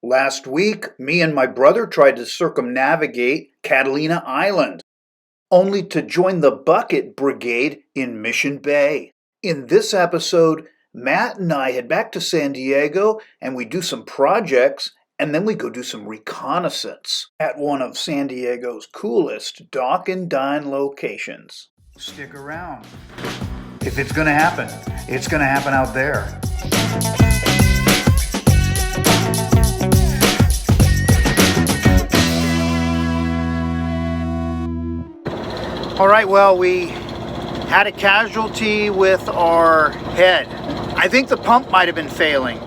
Last week, me and my brother tried to circumnavigate Catalina Island, only to join the Bucket Brigade in Mission Bay. In this episode, Matt and I head back to San Diego and we do some projects, and then we go do some reconnaissance at one of San Diego's coolest dock and dine locations. Stick around. If it's going to happen, it's going to happen out there. All right, well, we had a casualty with our head. I think the pump might have been failing.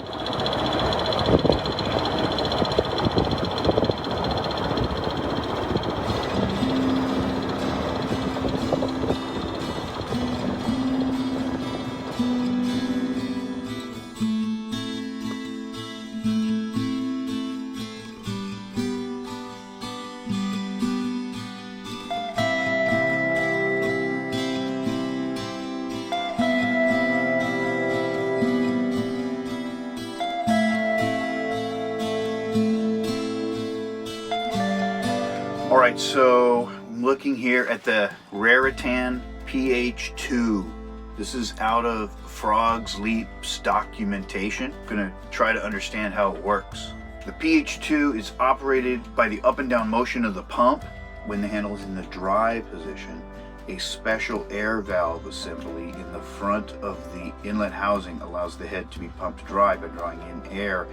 Alright, so I'm looking here at the Raritan PH2. This is out of Frog's Leap's documentation. I'm going to try to understand how it works. The PH2 is operated by the up and down motion of the pump. When the handle is in the dry position, a special air valve assembly in the front of the inlet housing allows the head to be pumped dry by drawing in air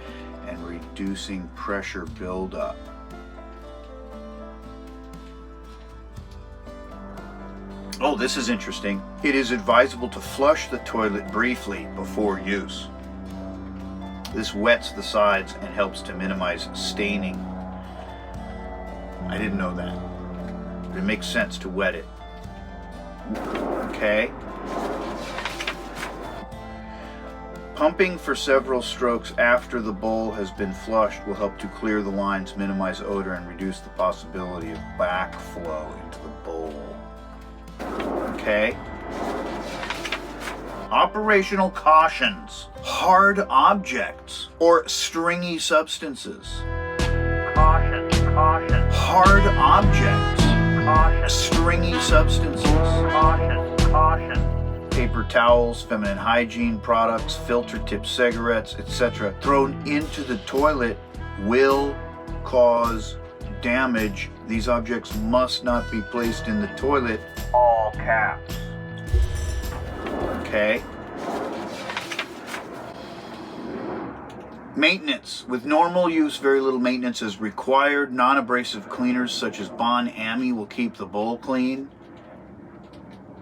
and reducing pressure buildup. Oh, this is interesting. It is advisable to flush the toilet briefly before use. This wets the sides and helps to minimize staining. I didn't know that. It makes sense to wet it. Okay. Pumping for several strokes after the bowl has been flushed will help to clear the lines, minimize odor, and reduce the possibility of backflow into the bowl. Okay. Operational cautions. Hard objects or stringy substances. Caution, caution. Hard objects. Caution. Stringy substances. Caution, caution. Paper towels, feminine hygiene products, filter tip cigarettes, etc. thrown into the toilet will cause damage. These objects must not be placed in the toilet. All caps. Okay. Maintenance. With normal use, very little maintenance is required. Non-abrasive cleaners such as Bond Ami will keep the bowl clean.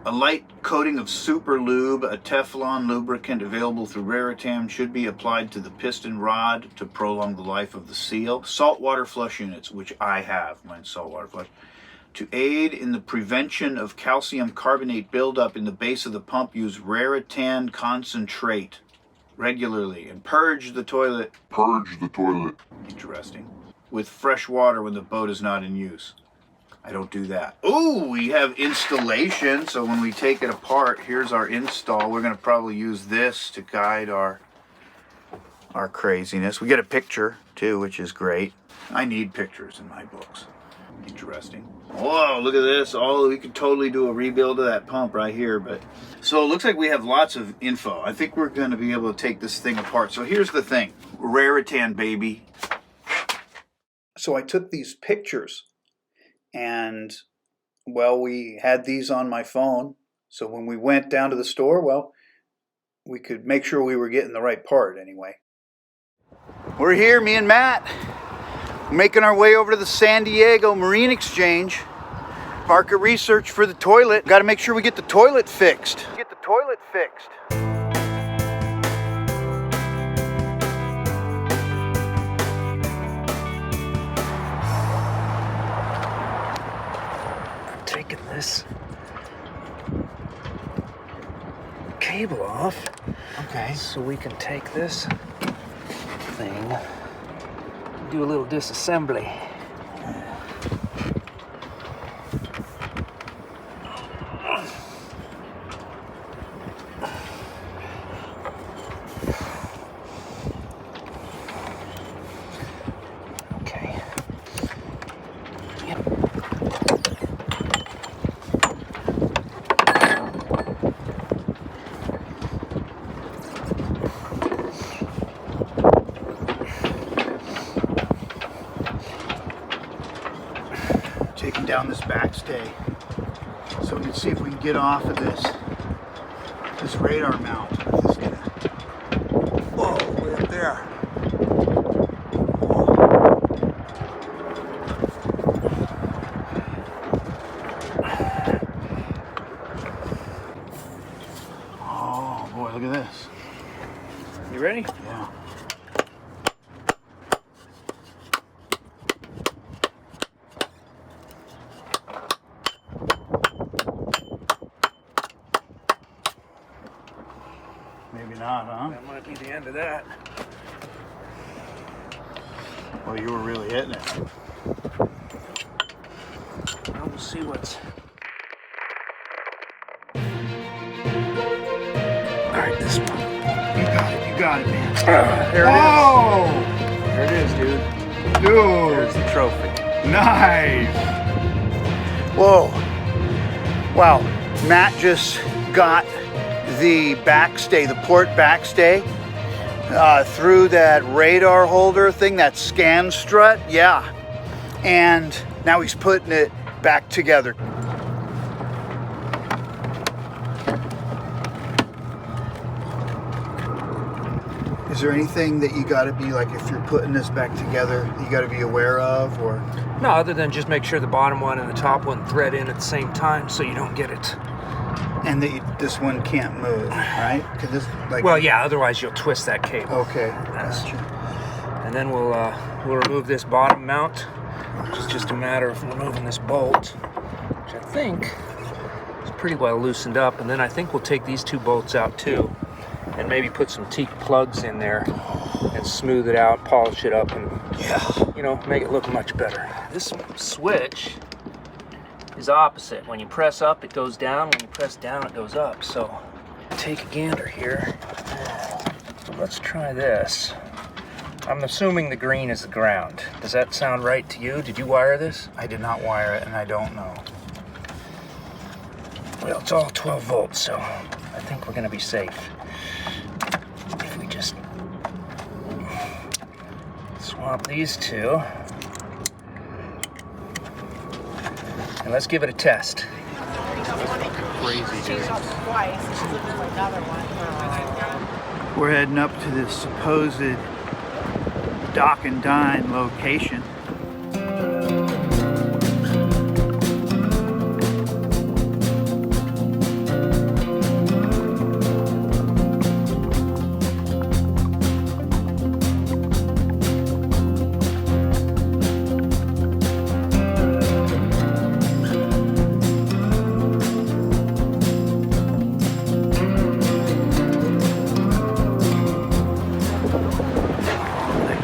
A light coating of super lube, a Teflon lubricant available through Raritan, should be applied to the piston rod to prolong the life of the seal. Saltwater flush units, which I have, mine's saltwater flush, to aid in the prevention of calcium carbonate buildup in the base of the pump, use Raritan concentrate regularly and purge the toilet. Interesting. With fresh water when the boat is not in use. I don't do that. Ooh, we have installation. So when we take it apart, here's our install. We're going to probably use this to guide our craziness. We get a picture too, which is great. I need pictures in my books. Interesting. Whoa, look at this. Oh, we could totally do a rebuild of that pump right here. But so it looks like we have lots of info. I think we're going to be able to take this thing apart. So here's the thing. Raritan, baby. So I took these pictures. And, well, we had these on my phone. So when we went down to the store, well, we could make sure we were getting the right part anyway. We're here, me and Matt, making our way over to the San Diego Marine Exchange. Market research for the toilet. Got to make sure we get the toilet fixed. Taking this cable off. Okay. So we can take this thing, do a little disassembly. down this backstay so we can see if we can get off of this radar mount. This is gonna, whoa, way up there. Oh boy, look at this. You ready? Yeah. Maybe not, huh? That might be the end of that. Well, you were really hitting it. Well, we'll see what's... Alright, this one. You got it, man. There it Oh! is. There it is, dude. Dude! There's the trophy. Nice! Whoa. Wow. Matt just got the backstay, the port backstay, through that radar holder thing, that scan strut. Yeah. And now he's putting it back together. Is there anything that you got to be like, if you're putting this back together, you got to be aware of, or? No, other than just make sure the bottom one and the top one thread in at the same time so you don't get it. And that this one can't move, right? 'Cause this, like, Well, yeah, otherwise you'll twist that cable. okay, That's- gotcha. And then we'll remove this bottom mount, which is just a matter of removing this bolt, which I think is pretty well loosened up. And then I think we'll take these two bolts out too, and maybe put some teak plugs in there and smooth it out, polish it up, and you know, make it look much better. This switch is opposite. When you press up, it goes down. When you press down, it goes up. So take a gander here. Let's try this. I'm assuming the green is the ground. Does that sound right to you? Did you wire this? I did not wire it, and I don't know. Well, it's all 12 volts, so I think we're gonna be safe. If we just swap these two. And let's give it a test. Crazy, dude. Twice. This is another one. We're heading up to this supposed dock and dine location.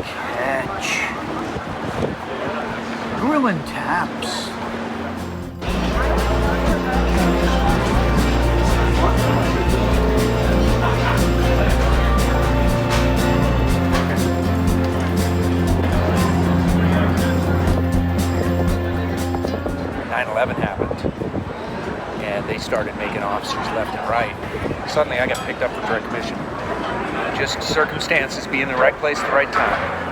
Ketch. Grill and taps. Happened, and they started making officers left and right. Suddenly I got picked up for direct mission. Just circumstances, be in the right place at the right time.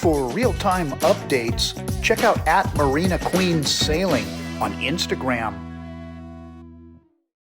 For real-time updates, check out @Marina Queen Sailing on Instagram